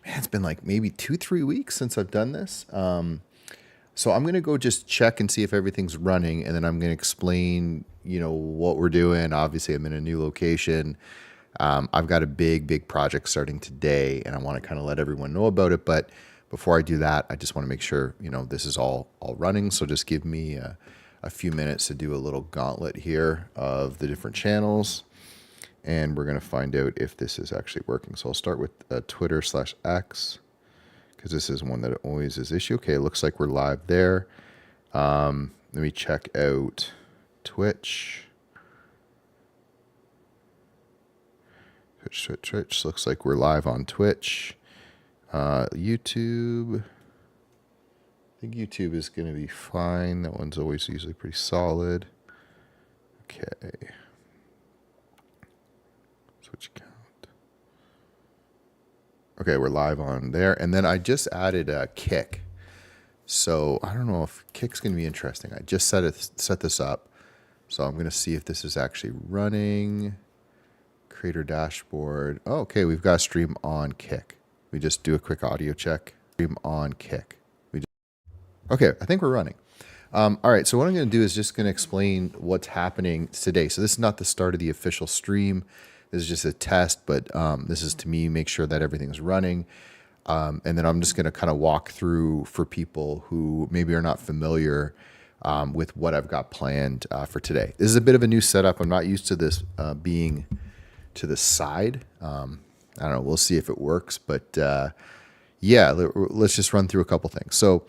man, it's been like maybe 2, 3 weeks since I've done this. So I'm gonna go just check and see if everything's running, and then I'm gonna explain, what we're doing. Obviously, I'm in a new location. I've got a big project starting today, and I want to kind of let everyone know about it. But before I do that, I just want to make sure this is all running. So just give me a few minutes to do a little gauntlet here of the different channels, and we're gonna find out if this is actually working. So I'll start with Twitter/X, because this is one that always is issue. Okay, it looks like we're live there. Let me check out Twitch. Twitch. Looks like we're live on Twitch. YouTube. I think YouTube is going to be fine. That one's always usually pretty solid. Okay. Switch account. Okay, we're live on there. And then I just added a Kick. So I don't know if Kick's going to be interesting. I just set this up. So I'm going to see if this is actually running. Creator dashboard. Oh, okay, we've got a stream on Kick. We just do a quick audio check. Stream on Kick. Okay, I think we're running. All right, so what I'm going to do is just going to explain what's happening today. So this is not the start of the official stream. This is just a test, but this is to me make sure that everything's running. And then I'm just going to kind of walk through for people who maybe are not familiar with what I've got planned for today. This is a bit of a new setup. I'm not used to this being to the side. I don't know. We'll see if it works. But yeah, let's just run through a couple things. So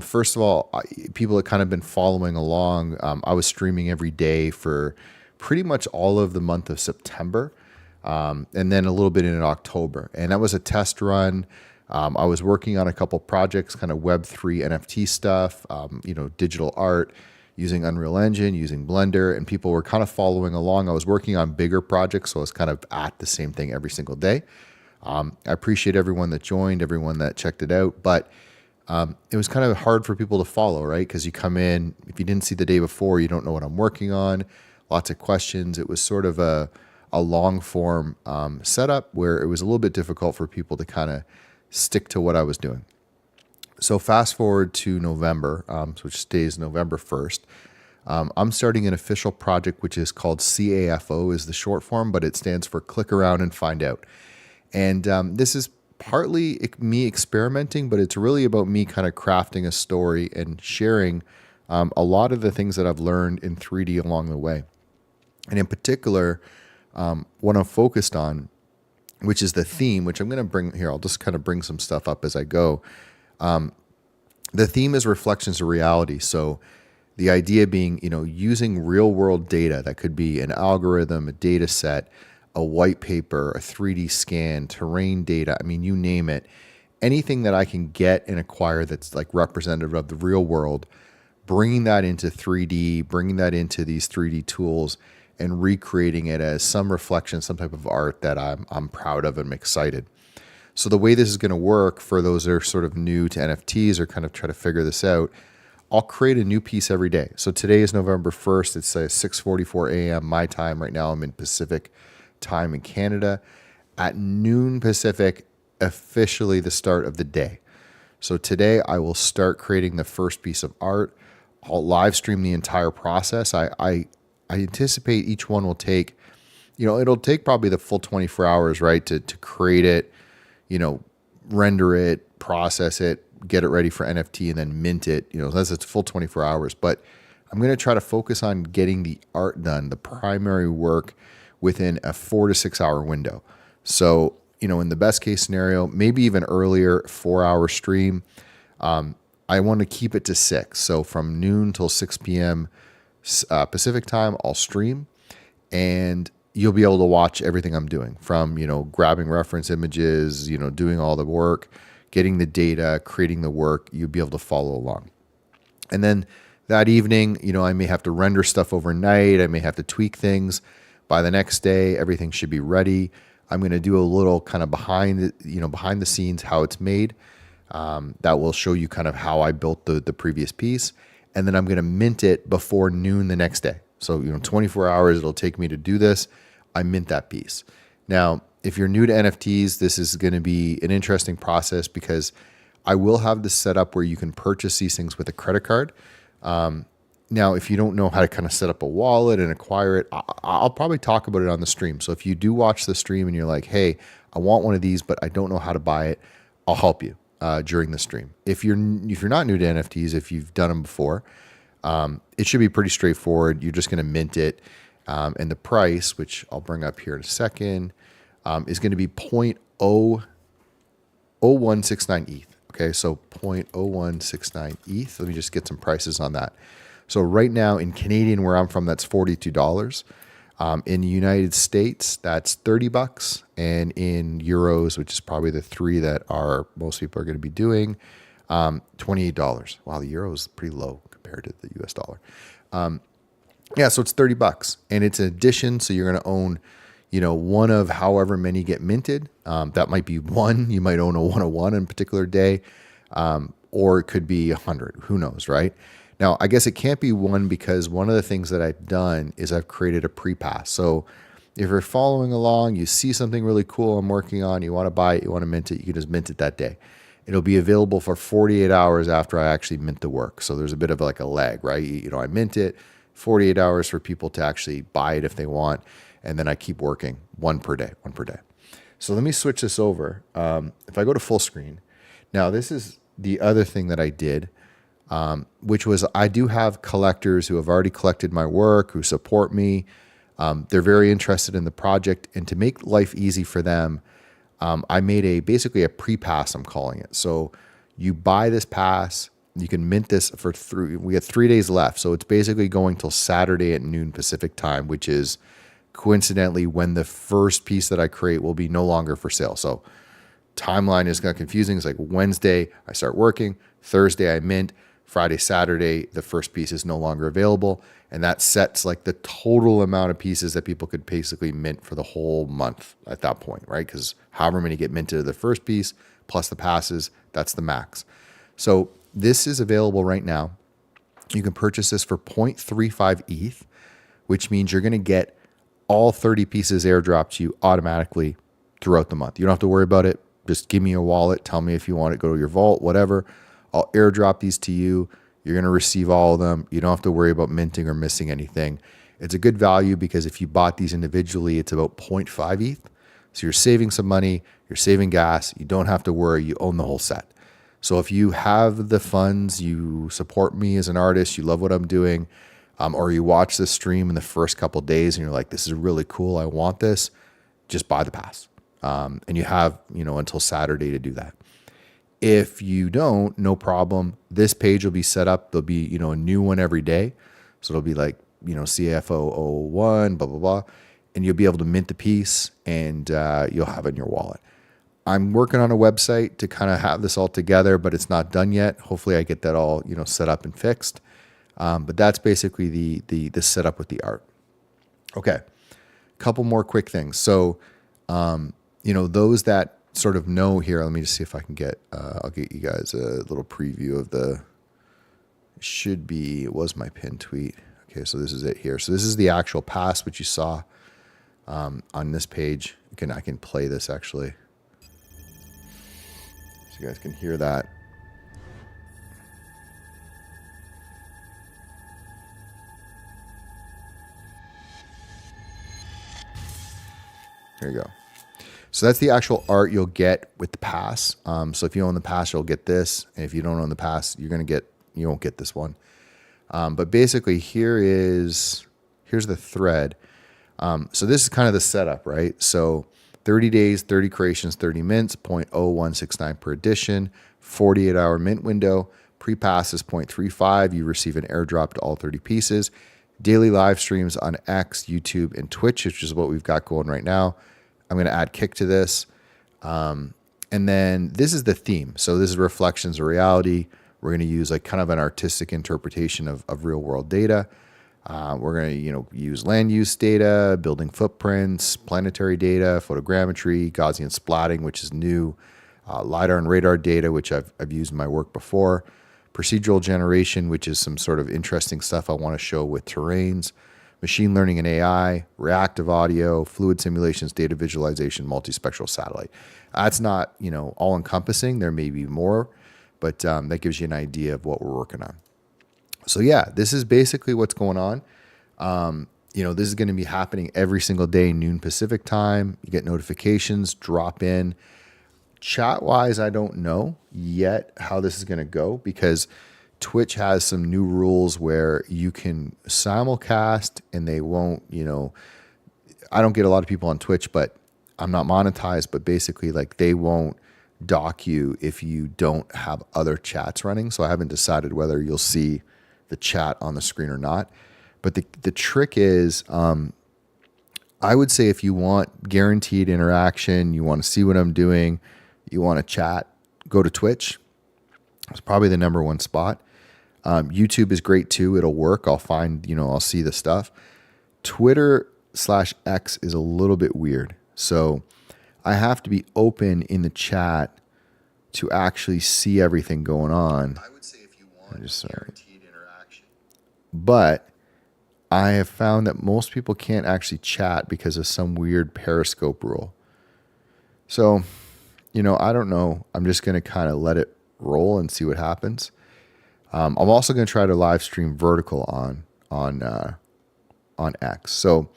first of all, people have kind of been following along. I was streaming every day for pretty much all of the month of September, and then a little bit in October. And that was a test run. I was working on a couple projects, kind of Web3 NFT stuff, digital art, using Unreal Engine, using Blender, and people were kind of following along. I was working on bigger projects, so I was kind of at the same thing every single day. I appreciate everyone that joined, everyone that checked it out, but it was kind of hard for people to follow, right? Because you come in, if you didn't see the day before, you don't know what I'm working on, lots of questions. It was sort of a long form setup where it was a little bit difficult for people to kind of stick to what I was doing. So fast forward to November, which stays November 1st. I'm starting an official project, which is called CAFO is the short form, but it stands for Click Around and Find Out. And this is partly me experimenting, but it's really about me kind of crafting a story and sharing a lot of the things that I've learned in 3D along the way. And in particular, what I'm focused on, which is the theme, which I'm going to bring here. I'll just kind of bring some stuff up as I go. The theme is reflections of reality. So the idea being, using real world data that could be an algorithm, a data set, a white paper, a 3D scan, terrain data. I mean, you name it. Anything that I can get and acquire that's like representative of the real world, bringing that into 3D, bringing that into these 3D tools and recreating it as some reflection, some type of art that I'm proud of and I'm excited. So the way this is going to work for those that are sort of new to NFTs or kind of try to figure this out, I'll create a new piece every day. So today is November 1st. It's 6:44 a.m. my time. Right now I'm in Pacific time in Canada. At noon Pacific, officially the start of the day. So today I will start creating the first piece of art. I'll live stream the entire process. I anticipate each one will take, it'll take probably the full 24 hours, right, to create it, render it, process it, get it ready for NFT, and then mint it. That's it's full 24 hours. But I'm going to try to focus on getting the art done, the primary work, within a 4 to 6 hour window. So, in the best case scenario, maybe even earlier, 4-hour stream. I want to keep it to 6. So from noon till 6 p.m. Pacific time, I'll stream, and you'll be able to watch everything I'm doing from, grabbing reference images, doing all the work, getting the data, creating the work. You'll be able to follow along. And then that evening, I may have to render stuff overnight. I may have to tweak things. By the next day, everything should be ready. I'm going to do a little kind of behind the scenes, how it's made. That will show you kind of how I built the previous piece. And then I'm going to mint it before noon the next day. So, 24 hours it'll take me to do this. I mint that piece. Now, If you're new to NFTs, this is going to be an interesting process because I will have this set up where you can purchase these things with a credit card. Now, if you don't know how to kind of set up a wallet and acquire it, I'll probably talk about it on the stream. So if you do watch the stream and you're like, hey, I want one of these, but I don't know how to buy it, I'll help you during the stream. If you're not new to NFTs, if you've done them before, it should be pretty straightforward. You're just going to mint it. And the price, which I'll bring up here in a second, is going to be 0.0169 ETH. Okay, so 0.0169 ETH. Let me just get some prices on that. So right now in Canadian, where I'm from, that's $42. In the United States, that's $30, and in euros, which is probably the three that most people are going to be doing, $28. Wow, the euro is pretty low compared to the US dollar. Yeah, so it's $30, and it's an addition. So you're going to own, one of however many get minted. That might be one. You might own a 101 on a particular day, or it could be 100. Who knows, right? Now, I guess it can't be one because one of the things that I've done is I've created a pre-pass. So if you're following along, you see something really cool I'm working on, you want to buy it, you want to mint it, you can just mint it that day. It'll be available for 48 hours after I actually mint the work. So there's a bit of like a lag, right? I mint it, 48 hours for people to actually buy it if they want. And then I keep working one per day. So let me switch this over. If I go to full screen, now this is the other thing that I did, which was I do have collectors who have already collected my work, who support me. They're very interested in the project. And to make life easy for them, I made basically a pre-pass, I'm calling it. So you buy this pass, you can mint this we have 3 days left. So it's basically going till Saturday at noon Pacific time, which is coincidentally when the first piece that I create will be no longer for sale. So timeline is kind of confusing. It's like Wednesday, I start working, Thursday, I mint, Friday, Saturday, the first piece is no longer available. And that sets like the total amount of pieces that people could basically mint for the whole month at that point, right? Because however many get minted of the first piece plus the passes, that's the max. So this is available right now. You can purchase this for 0.35 ETH, which means you're going to get all 30 pieces airdropped to you automatically throughout the month. You don't have to worry about it. Just give me your wallet. Tell me if you want it. Go to your vault, whatever. I'll airdrop these to you. You're going to receive all of them. You don't have to worry about minting or missing anything. It's a good value because if you bought these individually, it's about 0.5 ETH. So you're saving some money. You're saving gas. You don't have to worry. You own the whole set. So if you have the funds, you support me as an artist, you love what I'm doing, or you watch this stream in the first couple of days and you're like, this is really cool, I want this, just buy the pass. And you have, until Saturday to do that. If you don't, no problem. This page will be set up. There'll be, a new one every day. So it'll be like, CFO 01, blah, blah, blah. And you'll be able to mint the piece and you'll have it in your wallet. I'm working on a website to kind of have this all together, but it's not done yet. Hopefully I get that all, set up and fixed. But that's basically the setup with the art. Okay. Couple more quick things. So, those that sort of know here, let me just see if I can I'll get you guys a little preview of it was my pinned tweet. Okay. So this is it here. So this is the actual pass, which you saw, on this page. I can play this actually. So you guys can hear that. There you go. So that's the actual art you'll get with the pass. So if you own the pass, you'll get this. And if you don't own the pass, you won't get this one. But basically here's the thread. So this is kind of the setup, right? So 30 days, 30 creations, 30 mints, 0.0169 per edition, 48-hour mint window. Pre-pass is 0.35. You receive an airdrop to all 30 pieces. Daily live streams on X, YouTube, and Twitch, which is what we've got going right now. I'm going to add Kick to this. And then this is the theme. So this is reflections of reality. We're going to use like kind of an artistic interpretation of real world data. We're going to, use land use data, building footprints, planetary data, photogrammetry, Gaussian splatting, which is new, LiDAR and radar data, which I've used in my work before, procedural generation, which is some sort of interesting stuff I want to show with terrains, machine learning and AI, reactive audio, fluid simulations, data visualization, multispectral satellite. That's not, all encompassing. There may be more, but that gives you an idea of what we're working on. So yeah, this is basically what's going on. This is going to be happening every single day, noon Pacific time. You get notifications, drop in. Chat wise, I don't know yet how this is going to go because Twitch has some new rules where you can simulcast and they won't, I don't get a lot of people on Twitch, but I'm not monetized, but basically like they won't dock you if you don't have other chats running. So I haven't decided whether you'll see the chat on the screen or not. But the trick is, I would say if you want guaranteed interaction, you want to see what I'm doing, you want to chat, go to Twitch. It's probably the number one spot. YouTube is great too. It'll work. I'll find, I'll see the stuff. Twitter/X is a little bit weird. So I have to be open in the chat to actually see everything going on. I would say if you want guaranteed interaction. But I have found that most people can't actually chat because of some weird Periscope rule. So, I don't know. I'm just going to kind of let it roll and see what happens. I'm also going to try to live stream vertical on X. So,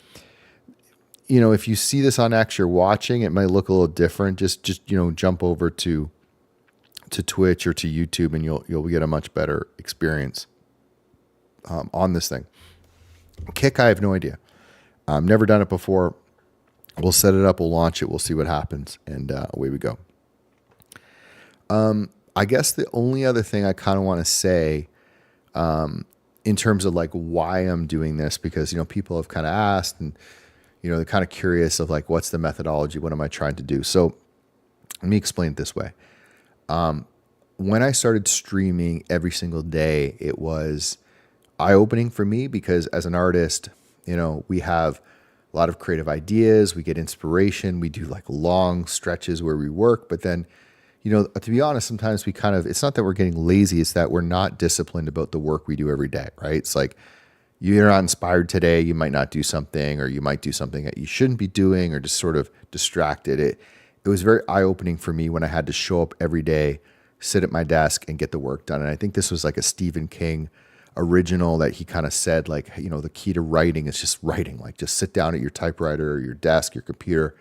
if you see this on X, you're watching, it might look a little different. Just jump over to Twitch or to YouTube, and you'll get a much better experience on this thing. Kick, I have no idea. Never done it before. We'll set it up. We'll launch it. We'll see what happens, and away we go. I guess the only other thing I kind of want to say, in terms of like why I'm doing this, because people have kind of asked, and they're kind of curious of like, what's the methodology? What am I trying to do? So let me explain it this way. When I started streaming every single day, it was eye-opening for me because as an artist, we have a lot of creative ideas, we get inspiration, we do like long stretches where we work, but then, to be honest, sometimes it's not that we're getting lazy, it's that we're not disciplined about the work we do every day, right? It's like you're not inspired today, you might not do something, or you might do something that you shouldn't be doing, or just sort of distracted. It was very eye-opening for me when I had to show up every day, sit at my desk and get the work done. And I think this was like a Stephen King original that he kind of said, like, the key to writing is just writing, like just sit down at your typewriter or your desk, your computer,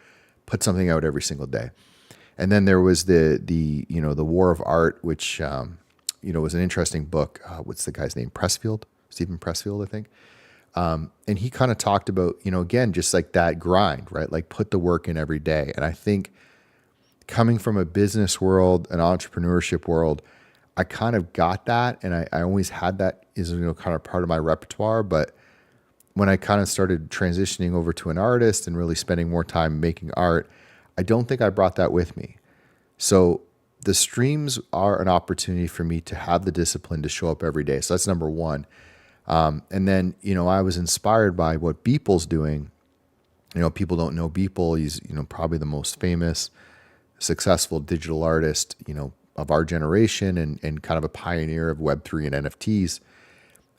put something out every single day. And then there was the War of Art, which, was an interesting book. What's the guy's name? Pressfield, Stephen Pressfield, I think. And he kind of talked about, again, just like that grind, right? Like put the work in every day. And I think coming from a business world, an entrepreneurship world, I kind of got that, and I always had that as kind of part of my repertoire. But when I kind of started transitioning over to an artist and really spending more time making art, I don't think I brought that with me. So the streams are an opportunity for me to have the discipline to show up every day. So that's number one. And then, I was inspired by what Beeple's doing. People don't know Beeple. He's, probably the most famous, successful digital artist, of our generation and kind of a pioneer of Web3 and NFTs.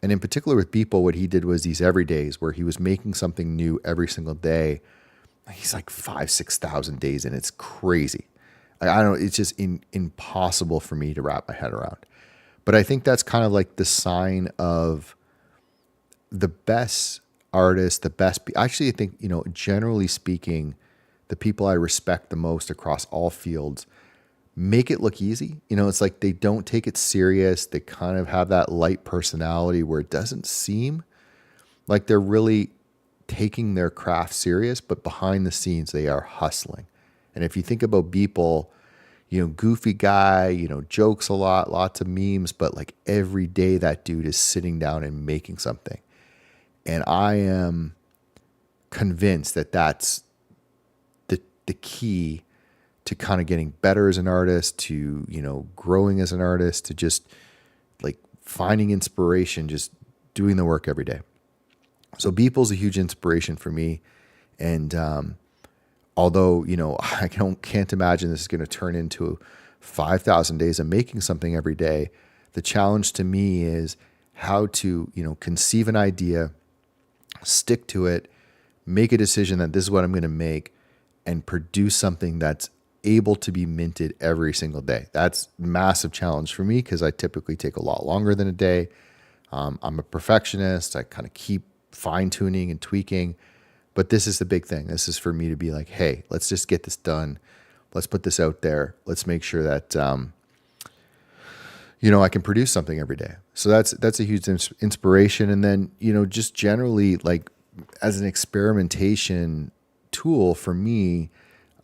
And in particular with Beeple, what he did was these everydays where he was making something new every single day. He's like 5,000-6,000 days, and it's crazy. I don't know, it's just impossible for me to wrap my head around. But I think that's kind of like the sign of the best artists, actually, I think, generally speaking, the people I respect the most across all fields make it look easy. It's like they don't take it serious. They kind of have that light personality where it doesn't seem like they're really taking their craft serious, but behind the scenes, they are hustling. And if you think about Beeple, goofy guy, jokes a lot, lots of memes, but like every day that dude is sitting down and making something. And I am convinced that that's the key to kind of getting better as an artist, to, growing as an artist, to just like finding inspiration, just doing the work every day. So Beeple's a huge inspiration for me. And although, I can't imagine this is going to turn into 5,000 days of making something every day, the challenge to me is how to, conceive an idea, stick to it, make a decision that this is what I'm going to make, and produce something that's able to be minted every single day. That's a massive challenge for me because I typically take a lot longer than a day. I'm a perfectionist. I kind of keep fine tuning and tweaking, but this is the big thing. This is for me to be like, hey, let's just get this done. Let's put this out there. Let's make sure that, I can produce something every day. So that's a huge inspiration. And then, just generally like as an experimentation tool for me,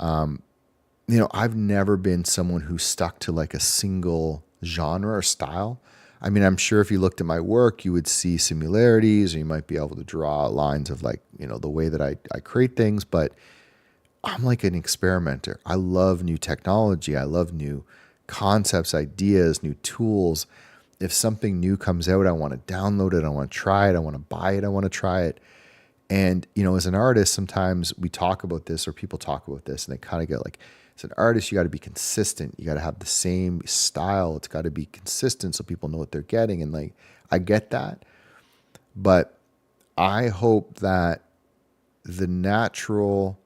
I've never been someone who stuck to like a single genre or style. I mean, I'm sure if you looked at my work, you would see similarities, or you might be able to draw lines of like, the way that I create things, but I'm like an experimenter. I love new technology. I love new concepts, ideas, new tools. If something new comes out, I want to download it. I want to try it. I want to buy it. I want to try it. And, as an artist, sometimes we talk about this or people talk about this and they kind of get like, as an artist, you got to be consistent. You got to have the same style. It's got to be consistent so people know what they're getting. And like, I get that. But I hope that the natural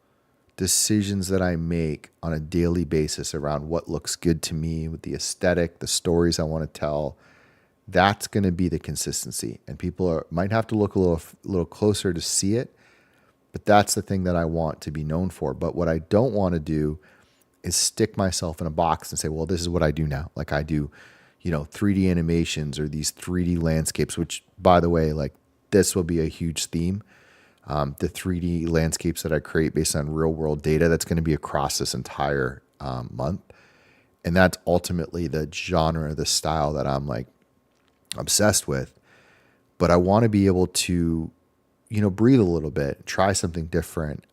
decisions that I make on a daily basis around what looks good to me with the aesthetic, the stories I want to tell, that's going to be the consistency. And people might have to look a little closer to see it, but that's the thing that I want to be known for. But what I don't want to do is stick myself in a box and say, well, this is what I do now. Like I do, 3D animations or these 3D landscapes, which by the way, like this will be a huge theme. The 3D landscapes that I create based on real world data, that's going to be across this entire month. And that's ultimately the genre, the style that I'm like obsessed with. But I want to be able to, breathe a little bit, try something different,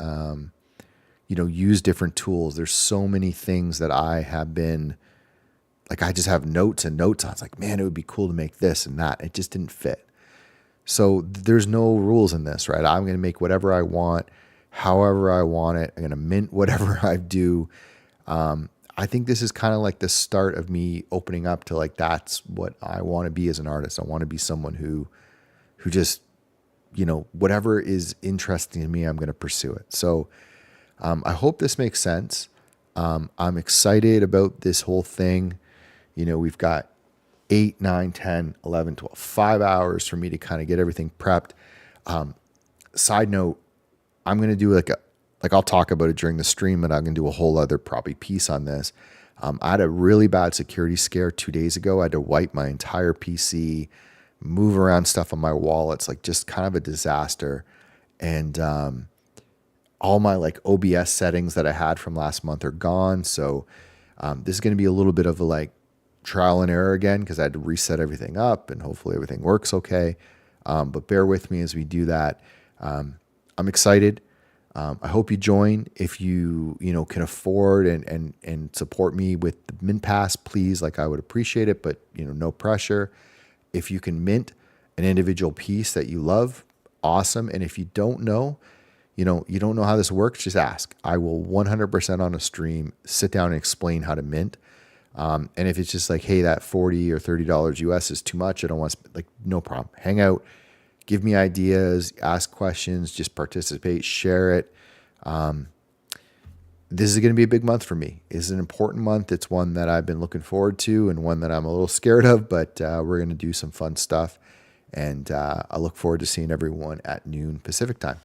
use different tools. There's so many things that I have been like, I just have notes and notes on. It's like, man, it would be cool to make this and that. It just didn't fit. So there's no rules in this, right? I'm going to make whatever I want, however I want it. I'm going to mint whatever I do. I think this is kind of like the start of me opening up to like, that's what I want to be as an artist. I want to be someone who just, whatever is interesting to me, I'm going to pursue it. So I hope this makes sense. I'm excited about this whole thing. We've got 8, 9, 10, 11, 12, 5 hours for me to kind of get everything prepped. Side note, I'm going to do like I'll talk about it during the stream, but I'm going to do a whole other probably piece on this. I had a really bad security scare 2 days ago. I had to wipe my entire PC, move around stuff on my wall. It's like just kind of a disaster. And all my like OBS settings that I had from last month are gone. So this is going to be a little bit of a like trial and error again, because I had to reset everything up and hopefully everything works okay. But bear with me as we do that. I'm excited. I hope you join. If you can afford and support me with the Mint Pass, please, like I would appreciate it, but no pressure. If you can mint an individual piece that you love, awesome. And if you don't know, you don't know how this works, just ask. I will 100% on a stream sit down and explain how to mint. And if it's just like, hey, that $40 or $30 US is too much, I don't want to like, no problem. Hang out, give me ideas, ask questions, just participate, share it. This is going to be a big month for me. It's an important month. It's one that I've been looking forward to and one that I'm a little scared of, but we're going to do some fun stuff. And I look forward to seeing everyone at noon Pacific time.